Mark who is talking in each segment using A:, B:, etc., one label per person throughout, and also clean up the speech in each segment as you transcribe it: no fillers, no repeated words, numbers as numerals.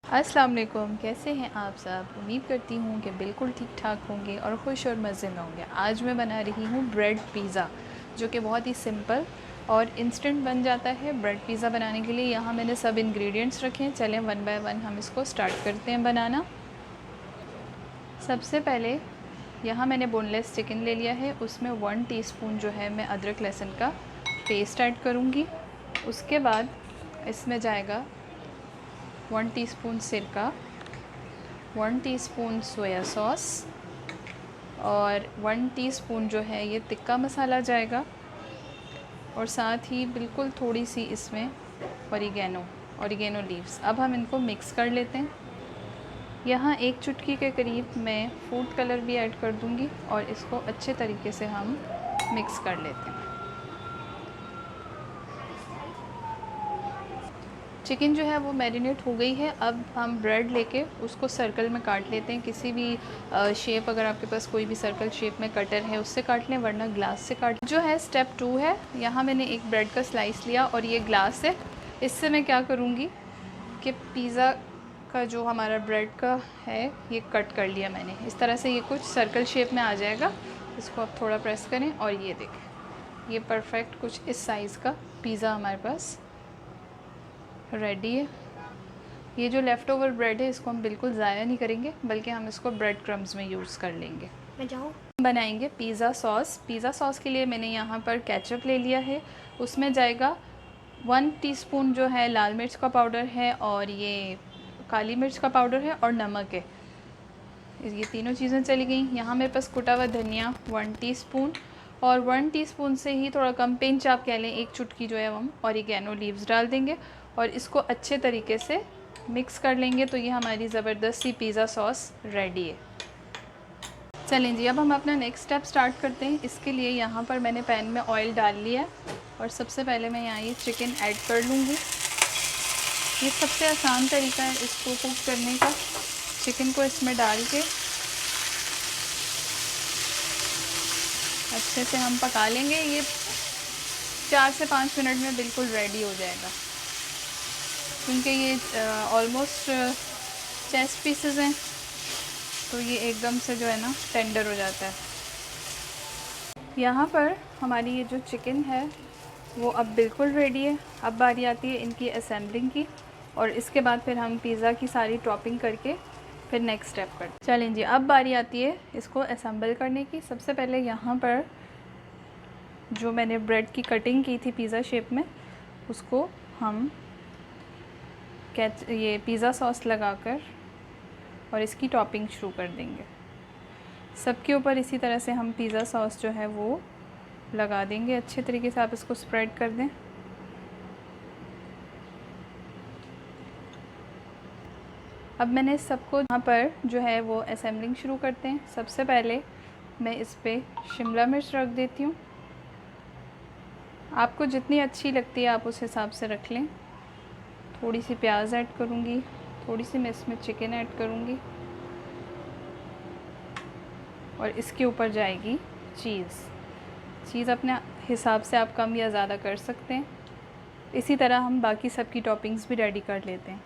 A: अस्सलाम वालेकुम, कैसे हैं आप सब। उम्मीद करती हूँ कि बिल्कुल ठीक ठाक होंगे और ख़ुश और मज़े में होंगे। आज मैं बना रही हूँ ब्रेड पिज़्ज़ा, जो कि बहुत ही सिंपल और इंस्टेंट बन जाता है। ब्रेड पिज़्ज़ा बनाने के लिए यहाँ मैंने सब इंग्रेडिएंट्स रखे हैं। चलें वन बाय वन हम इसको स्टार्ट करते हैं बनाना। सबसे पहले यहाँ मैंने बोनलेस चिकन ले लिया है, उसमें 1 टीस्पून जो है मैं अदरक लहसुन का पेस्ट ऐड करूँगी। उसके बाद इसमें जाएगा 1 टीस्पून सिरका, 1 टीस्पून सोया सॉस और 1 टीस्पून जो है ये तिक्का मसाला जाएगा, और साथ ही बिल्कुल थोड़ी सी इसमें ऑरिगेनो लीव्स। अब हम इनको मिक्स कर लेते हैं। यहाँ 1 चुटकी के करीब मैं फूड कलर भी ऐड कर दूँगी और इसको अच्छे तरीके से हम मिक्स कर लेते हैं। चिकन जो है वो मैरिनेट हो गई है। अब हम ब्रेड लेके उसको सर्कल में काट लेते हैं। किसी भी शेप, अगर आपके पास कोई भी सर्कल शेप में कटर है उससे काट लें, वरना ग्लास से काट। जो है स्टेप 2 है, यहाँ मैंने एक ब्रेड का स्लाइस लिया और ये ग्लास है। इससे मैं क्या करूँगी कि पिज़्ज़ा का जो हमारा ब्रेड का है ये कट कर लिया मैंने। इस तरह से ये कुछ सर्कल शेप में आ जाएगा। इसको आप थोड़ा प्रेस करें और ये देखें, ये परफेक्ट कुछ इस साइज़ का पिज़्ज़ा हमारे पास रेडी है। ये जो लेफ़्ट ओवर ब्रेड है इसको हम बिल्कुल ज़ाया नहीं करेंगे, बल्कि हम इसको ब्रेड क्रम्स में यूज़ कर लेंगे।
B: मैं जाऊँ?
A: बनाएंगे पिज़्ज़ा सॉस। पिज़्ज़ा सॉस के लिए मैंने यहाँ पर केचप ले लिया है। उसमें जाएगा 1 टीस्पून जो है लाल मिर्च का पाउडर है, और ये काली मिर्च का पाउडर है, और नमक है। ये तीनों चीज़ें चली गई। यहाँ मेरे पास कुटा हुआ धनिया 1 टीस्पून, और 1 टीस्पून से ही थोड़ा कम, पिंच आप कह लें, 1 चुटकी जो है हम ऑरिगेनो लीव्स डाल देंगे और इसको अच्छे तरीके से मिक्स कर लेंगे। तो ये हमारी ज़बरदस्त सी पिज़्ज़ा सॉस रेडी है। चलें जी, अब हम अपना नेक्स्ट स्टेप स्टार्ट करते हैं। इसके लिए यहाँ पर मैंने पैन में ऑयल डाल लिया है और सबसे पहले मैं यहाँ ये चिकन ऐड कर लूँगी। ये सबसे आसान तरीका है इसको कुक करने का। चिकन को इसमें डाल के अच्छे से हम पका लेंगे। ये 4 से 5 मिनट में बिल्कुल रेडी हो जाएगा, क्योंकि ये ऑलमोस्ट चेस्ट पीसेस हैं, तो ये एकदम से जो है ना टेंडर हो जाता है। यहाँ पर हमारी ये जो चिकन है वो अब बिल्कुल रेडी है। अब बारी आती है इनकी असेंबलिंग की, और इसके बाद फिर हम पिज़्ज़ा की सारी टॉपिंग करके फिर नेक्स्ट स्टेप करते। चलें जी, अब बारी आती है इसको असेंबल करने की। सबसे पहले यहाँ पर जो मैंने ब्रेड की कटिंग की थी पिज़्ज़ा शेप में, उसको हम ये पिज़्ज़ा सॉस लगाकर और इसकी टॉपिंग शुरू कर देंगे। सबके ऊपर इसी तरह से हम पिज़्ज़ा सॉस जो है वो लगा देंगे। अच्छे तरीके से आप इसको स्प्रेड कर दें। अब मैंने सबको यहाँ पर जो है वो असेंबलिंग शुरू करते हैं। सबसे पहले मैं इस पर शिमला मिर्च रख देती हूँ। आपको जितनी अच्छी लगती है आप उस हिसाब से रख लें। थोड़ी सी प्याज ऐड करूँगी, थोड़ी सी मैं इसमें चिकन ऐड करूँगी, और इसके ऊपर जाएगी चीज़ अपने हिसाब से आप कम या ज़्यादा कर सकते हैं। इसी तरह हम बाकी सबकी टॉपिंग्स भी रेडी कर लेते हैं।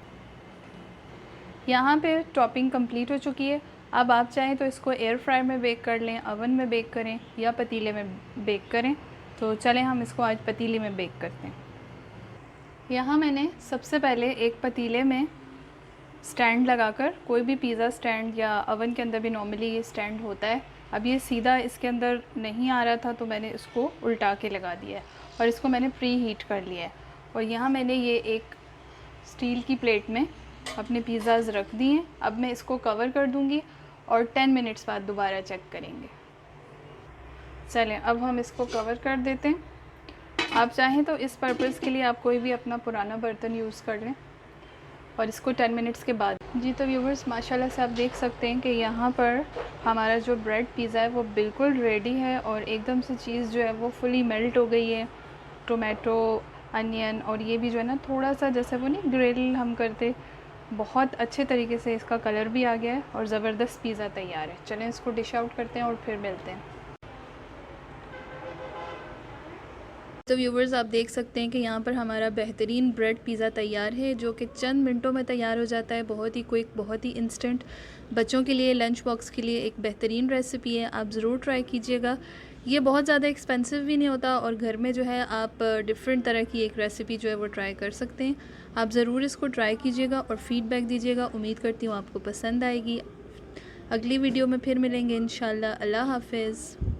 A: यहाँ पे टॉपिंग कंप्लीट हो चुकी है। अब आप चाहें तो इसको एयर फ्रायर में बेक कर लें, ओवन में बेक करें या पतीले में बेक करें। तो चलें हम इसको आज पतीले में बेक करते हैं। यहाँ मैंने सबसे पहले एक पतीले में स्टैंड लगाकर, कोई भी पिज़्ज़ा स्टैंड या ओवन के अंदर भी नॉर्मली ये स्टैंड होता है, अब ये सीधा इसके अंदर नहीं आ रहा था तो मैंने इसको उल्टा के लगा दिया है और इसको मैंने प्री हीट कर लिया है। और यहाँ मैंने ये एक स्टील की प्लेट में अपने पिज़्ज़ाज़ रख दिए हैं। अब मैं इसको कवर कर दूँगी और 10 मिनट्स बाद दोबारा चेक करेंगे। चलें, अब हम इसको कवर कर देते हैं। आप चाहें तो इस पर्पज़ के लिए आप कोई भी अपना पुराना बर्तन यूज़ कर लें, और इसको 10 मिनट्स के बाद। जी तो व्यूवर्स, माशाल्लाह से आप देख सकते हैं कि यहाँ पर हमारा जो ब्रेड पिज़्ज़ा है वो बिल्कुल रेडी है, और एकदम से चीज़ जो है वो फुली मेल्ट हो गई है। टोमेटो, अनियन, और ये भी जो है ना थोड़ा सा जैसे वो नहीं ग्रिल हम करते, बहुत अच्छे तरीके से इसका कलर भी आ गया है और ज़बरदस्त पिज़्ज़ा तैयार है। चलें इसको डिश आउट करते हैं और फिर मिलते हैं। तो व्यूवर्स आप देख सकते हैं कि यहाँ पर हमारा बेहतरीन ब्रेड पिज़्ज़ा तैयार है, जो कि चंद मिनटों में तैयार हो जाता है। बहुत ही क्विक, बहुत ही इंस्टेंट, बच्चों के लिए लंच बॉक्स के लिए एक बेहतरीन रेसिपी है। आप ज़रूर ट्राई कीजिएगा। ये बहुत ज़्यादा एक्सपेंसिव भी नहीं होता और घर में जो है आप डिफरेंट तरह की एक रेसिपी जो है वो ट्राई कर सकते हैं। आप ज़रूर इसको ट्राई कीजिएगा और फ़ीडबैक दीजिएगा। उम्मीद करती हूँ आपको पसंद आएगी। अगली वीडियो में फिर मिलेंगे इंशाल्लाह। अल्लाह हाफ़िज़।